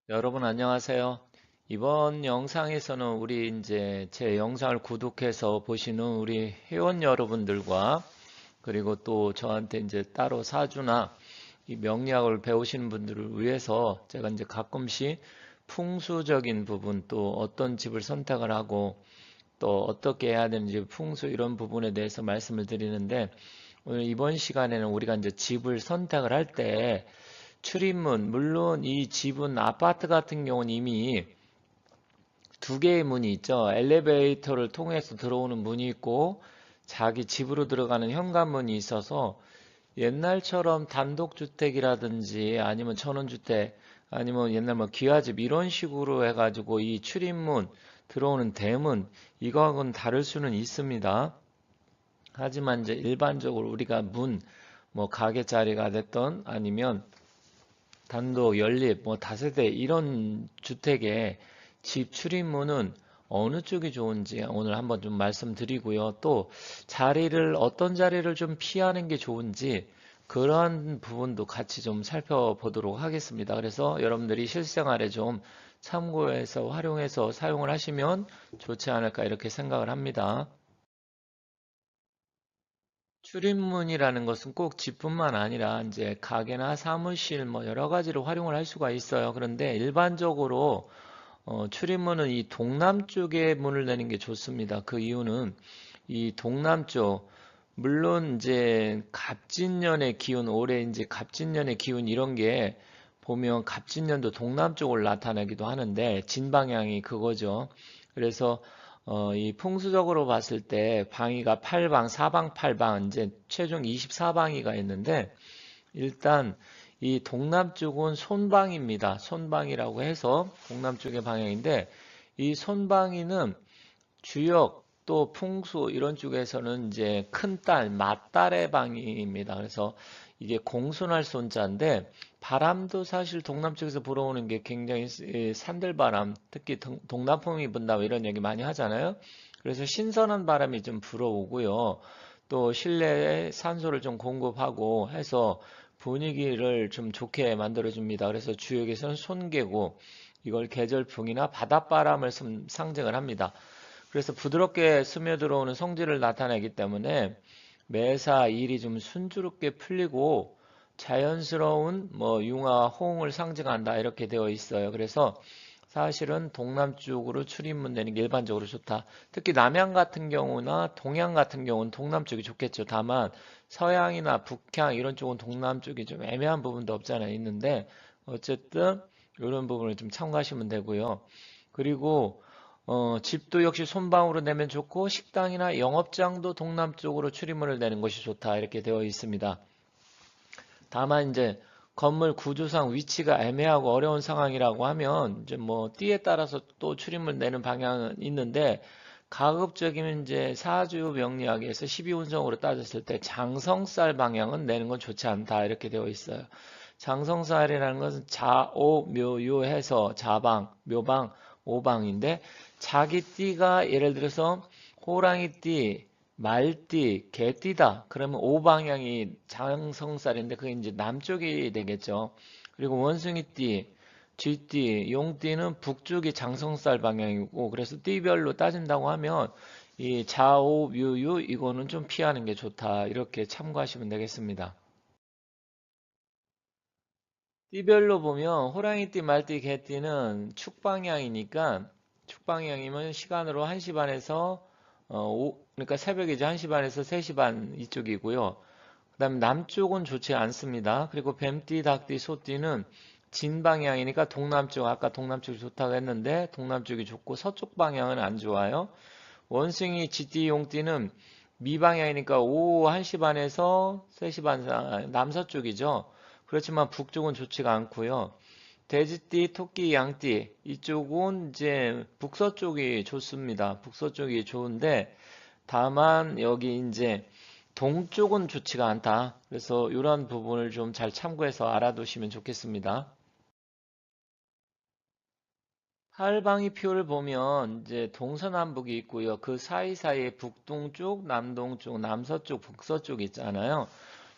여러분 안녕하세요. 이번 영상에서는 우리 이제 제 영상을 구독해서 보시는 우리 회원 여러분들과 그리고 또 저한테 이제 따로 사주나 이 명리학을 배우시는 분들을 위해서 제가 이제 가끔씩 풍수적인 부분 또 어떤 집을 선택을 하고 또 어떻게 해야 되는지 풍수 이런 부분에 대해서 말씀을 드리는데 오늘 이번 시간에는 우리가 이제 집을 선택을 할때 출입문, 물론 이 집은 아파트 같은 경우는 이미 두 개의 문이 있죠. 엘리베이터를 통해서 들어오는 문이 있고 자기 집으로 들어가는 현관문이 있어서 옛날처럼 단독주택이라든지 아니면 전원주택 아니면 옛날 뭐 기와집 이런 식으로 해가지고 이 출입문 들어오는 대문 이거하고는 다를 수는 있습니다. 하지만 이제 일반적으로 우리가 문, 뭐 가게 자리가 됐던 아니면 단독, 연립, 뭐 다세대 이런 주택의 집 출입문은 어느 쪽이 좋은지 오늘 한번 좀 말씀드리고요. 또 자리를 어떤 자리를 좀 피하는 게 좋은지 그러한 부분도 같이 좀 살펴보도록 하겠습니다. 그래서 여러분들이 실생활에 좀 참고해서 활용해서 사용을 하시면 좋지 않을까 이렇게 생각을 합니다. 출입문이라는 것은 꼭 집뿐만 아니라 이제 가게나 사무실 뭐 여러 가지로 활용을 할 수가 있어요. 그런데 일반적으로 출입문은 이 동남쪽에 문을 내는 게 좋습니다. 그 이유는 이 동남쪽 물론 이제 갑진년의 기운 올해 이제 갑진년의 기운 이런 게 보면 갑진년도 동남쪽을 나타내기도 하는데 진방향이 그거죠. 그래서 이 풍수적으로 봤을 때 방위가 8방, 사방 8방, 이제 최종 24방위가 있는데 일단 이 동남쪽은 손방입니다. 손방이라고 해서 동남쪽의 방향인데 이 손방위는 주역 또 풍수 이런 쪽에서는 이제 큰딸, 맏딸의 방위입니다. 그래서 이게 공손할 손자인데 바람도 사실 동남쪽에서 불어오는 게 굉장히 산들바람, 특히 동남풍이 분다 이런 얘기 많이 하잖아요. 그래서 신선한 바람이 좀 불어오고요. 또 실내에 산소를 좀 공급하고 해서 분위기를 좀 좋게 만들어줍니다. 그래서 주역에서는 손개고 이걸 계절풍이나 바닷바람을 상징을 합니다. 그래서 부드럽게 스며들어오는 성질을 나타내기 때문에 매사 일이 좀 순조롭게 풀리고 자연스러운 뭐 융화, 호응을 상징한다 이렇게 되어 있어요. 그래서 사실은 동남쪽으로 출입문 되는 게 일반적으로 좋다. 특히 남양 같은 경우나 동양 같은 경우는 동남쪽이 좋겠죠. 다만 서양이나 북향 이런 쪽은 동남쪽이 좀 애매한 부분도 없잖아요. 있는데 어쨌든 이런 부분을 좀 참고하시면 되고요. 그리고 집도 역시 손방으로 내면 좋고 식당이나 영업장도 동남쪽으로 출입문을 내는 것이 좋다 이렇게 되어 있습니다. 다만 이제 건물 구조상 위치가 애매하고 어려운 상황이라고 하면 이제 뭐 띠에 따라서 또 출입문 내는 방향은 있는데 가급적이면 이제 사주 명리학에서 12운성으로 따졌을 때 장성살 방향은 내는 건 좋지 않다 이렇게 되어 있어요. 장성살이라는 것은 자오 묘요 해서 자방, 묘방, 오방인데 자기 띠가 예를 들어서 호랑이 띠, 말띠, 개띠다. 그러면 오방향이 장성살인데 그게 이제 남쪽이 되겠죠. 그리고 원숭이띠, 쥐띠, 용띠는 북쪽이 장성살 방향이고 그래서 띠별로 따진다고 하면 이 좌우 묘유 이거는 좀 피하는 게 좋다. 이렇게 참고하시면 되겠습니다. 띠별로 보면 호랑이띠, 말띠, 개띠는 축방향이니까 축방향이면 시간으로 1시 반에서 그러니까 새벽이죠. 1시 반에서 3시 반 이쪽이고요. 그 다음에 남쪽은 좋지 않습니다. 그리고 뱀띠, 닭띠, 소띠는 진방향이니까 동남쪽, 아까 동남쪽이 좋다고 했는데 동남쪽이 좋고 서쪽 방향은 안 좋아요. 원숭이, 쥐띠, 용띠는 미방향이니까 오후 1시 반에서 3시 반 남서쪽이죠. 그렇지만 북쪽은 좋지가 않고요. 돼지띠, 토끼, 양띠 이쪽은 이제 북서쪽이 좋습니다. 북서쪽이 좋은데 다만 여기 이제 동쪽은 좋지가 않다. 그래서 이런 부분을 좀 잘 참고해서 알아두시면 좋겠습니다. 팔방이 표를 보면 이제 동서남북이 있고요. 그 사이사이에 북동쪽, 남동쪽, 남서쪽, 북서쪽 있잖아요.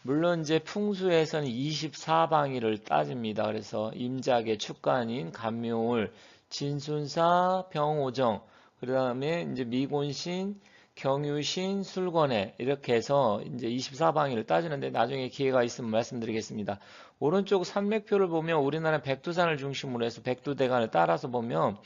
물론 이제 풍수에서는 24방위를 따집니다. 그래서 임자계 축간인 간묘월, 진순사, 병오정, 그 다음에 이제 미곤신, 경유신, 술권해 이렇게 해서 이제 24방위를 따지는데 나중에 기회가 있으면 말씀드리겠습니다. 오른쪽 산맥표를 보면 우리나라 백두산을 중심으로 해서 백두대간을 따라서 보면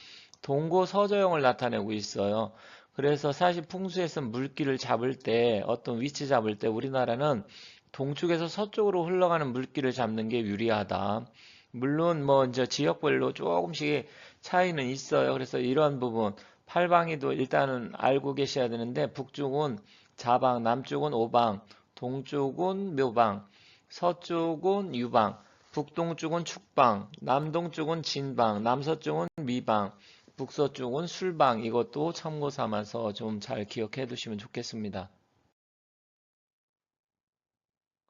동고 서저형을 나타내고 있어요. 그래서 사실 풍수에서 물기를 잡을 때 어떤 위치 잡을 때 우리나라는 동쪽에서 서쪽으로 흘러가는 물길을 잡는 게 유리하다. 물론 뭐 이제 지역별로 조금씩 차이는 있어요. 그래서 이런 부분 팔방위도 일단은 알고 계셔야 되는데 북쪽은 자방, 남쪽은 오방, 동쪽은 묘방, 서쪽은 유방, 북동쪽은 축방, 남동쪽은 진방, 남서쪽은 미방, 북서쪽은 술방. 이것도 참고 삼아서 좀 잘 기억해 두시면 좋겠습니다.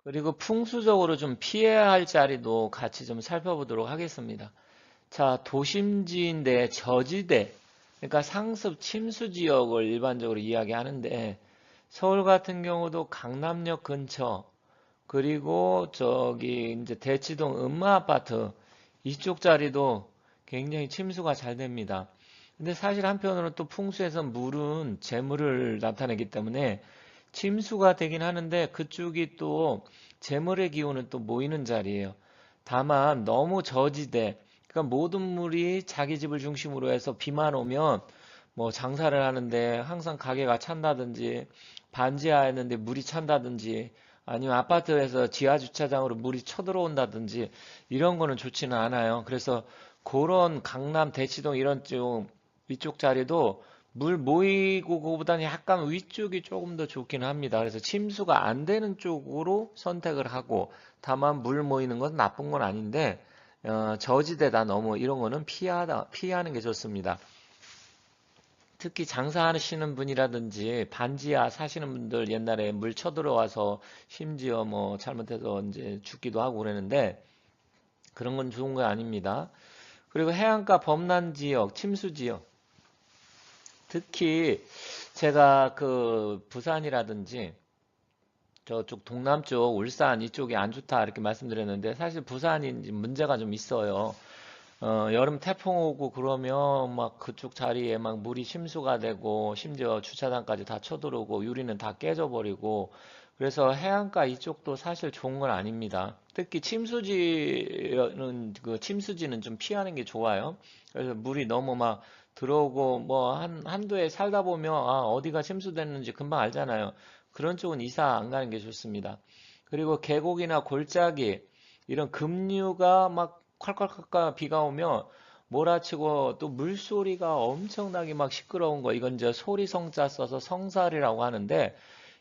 그리고 풍수적으로 좀 피해야 할 자리도 같이 좀 살펴보도록 하겠습니다. 자, 도심지인데 저지대, 그러니까 상습 침수 지역을 일반적으로 이야기하는데 서울 같은 경우도 강남역 근처, 그리고 저기 이제 대치동 음마아파트 이쪽 자리도 굉장히 침수가 잘 됩니다. 근데 사실 한편으로는 또 풍수에서 물은 재물을 나타내기 때문에 침수가 되긴 하는데 그쪽이 또 재물의 기운은 또 모이는 자리예요. 다만 너무 저지대, 그러니까 모든 물이 자기 집을 중심으로 해서 비만 오면 뭐 장사를 하는데 항상 가게가 찬다든지 반지하였는데 물이 찬다든지 아니면 아파트에서 지하 주차장으로 물이 쳐들어온다든지 이런 거는 좋지는 않아요. 그래서 그런 강남 대치동 이런 쪽 위쪽 자리도 물 모이고 그거보다는 약간 위쪽이 조금 더 좋긴 합니다. 그래서 침수가 안 되는 쪽으로 선택을 하고 다만 물 모이는 건 나쁜 건 아닌데 저지대다 너무 이런 거는 피하는 게 좋습니다. 특히 장사하시는 분이라든지 반지하 사시는 분들 옛날에 물 쳐들어와서 심지어 뭐 잘못해서 이제 죽기도 하고 그러는데 그런 건 좋은 거 아닙니다. 그리고 해안가 범람 지역, 침수 지역 특히 제가 그 부산이라든지 저쪽 동남쪽 울산 이쪽이 안 좋다 이렇게 말씀드렸는데 사실 부산이 문제가 좀 있어요. 여름 태풍 오고 그러면 막 그쪽 자리에 막 물이 침수가 되고 심지어 주차장까지 다 쳐들어오고 유리는 다 깨져버리고 그래서 해안가 이쪽도 사실 좋은 건 아닙니다. 특히 침수지는 좀 피하는 게 좋아요. 그래서 물이 너무 막 들어오고 뭐 한도에 살다 보면 어디가 침수됐는지 금방 알잖아요. 그런 쪽은 이사 안 가는 게 좋습니다. 그리고 계곡이나 골짜기 이런 급류가 막 콸콸콸콸 비가 오면 몰아치고 또 물소리가 엄청나게 막 시끄러운 거 이건 이제 소리성자 써서 성살이라고 하는데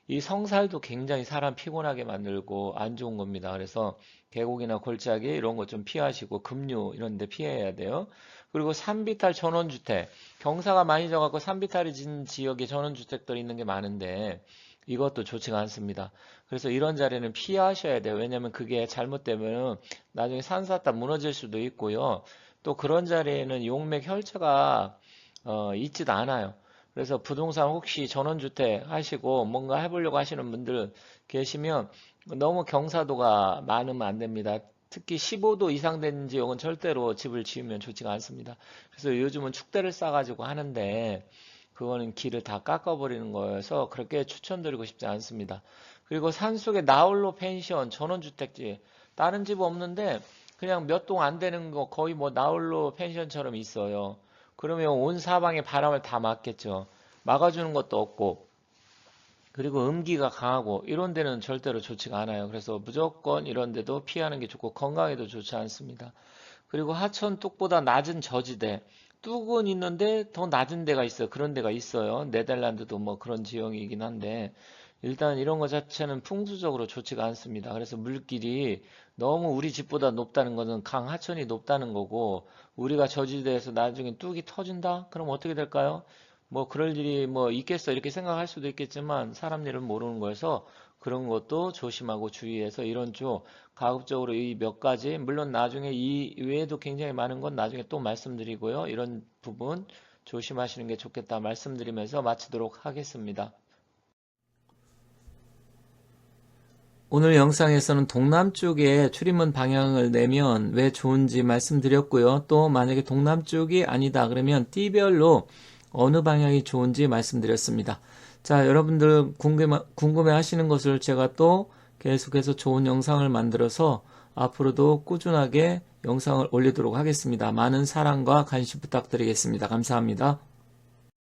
이 성살도 굉장히 사람 피곤하게 만들고 안 좋은 겁니다. 그래서 계곡이나 골짜기 이런 거 좀 피하시고 급류 이런 데 피해야 돼요. 그리고 산비탈 전원주택 경사가 많이 져갖고 산비탈이 진 지역에 전원주택들이 있는 게 많은데 이것도 좋지가 않습니다. 그래서 이런 자리는 피하셔야 돼요. 왜냐면 그게 잘못되면 나중에 산사따 무너질 수도 있고요. 또 그런 자리에는 용맥 혈차가 있지도 않아요. 그래서 부동산 혹시 전원주택 하시고 뭔가 해보려고 하시는 분들 계시면 너무 경사도가 많으면 안 됩니다. 특히 15도 이상 되는 지역은 절대로 집을 지으면 좋지가 않습니다. 그래서 요즘은 축대를 싸가지고 하는데 그거는 길을 다 깎아버리는 거여서 그렇게 추천드리고 싶지 않습니다. 그리고 산속에 나홀로 펜션, 전원주택지 다른 집 없는데 그냥 몇 동 안 되는 거 거의 뭐 나홀로 펜션처럼 있어요. 그러면 온 사방에 바람을 다 막겠죠. 막아주는 것도 없고 그리고 음기가 강하고 이런 데는 절대로 좋지가 않아요. 그래서 무조건 이런 데도 피하는 게 좋고 건강에도 좋지 않습니다. 그리고 하천 뚝보다 낮은 저지대 뚝은 있는데 더 낮은 데가 있어요. 그런 데가 있어요. 네덜란드도 뭐 그런 지형이긴 한데 일단 이런 것 자체는 풍수적으로 좋지가 않습니다. 그래서 물길이 너무 우리 집보다 높다는 것은 강 하천이 높다는 거고 우리가 저지대에서 나중에 뚝이 터진다? 그럼 어떻게 될까요? 뭐 그럴 일이 뭐 있겠어 이렇게 생각할 수도 있겠지만 사람 일은 모르는 거여서 그런 것도 조심하고 주의해서 이런 쪽 가급적으로 이 몇 가지 물론 나중에 이 외에도 굉장히 많은 건 나중에 또 말씀드리고요. 이런 부분 조심하시는 게 좋겠다 말씀드리면서 마치도록 하겠습니다. 오늘 영상에서는 동남쪽에 출입문 방향을 내면 왜 좋은지 말씀드렸고요. 또 만약에 동남쪽이 아니다 그러면 띠별로 어느 방향이 좋은지 말씀드렸습니다. 자, 여러분들 궁금해 하시는 것을 제가 또 계속해서 좋은 영상을 만들어서 앞으로도 꾸준하게 영상을 올리도록 하겠습니다. 많은 사랑과 관심 부탁드리겠습니다. 감사합니다.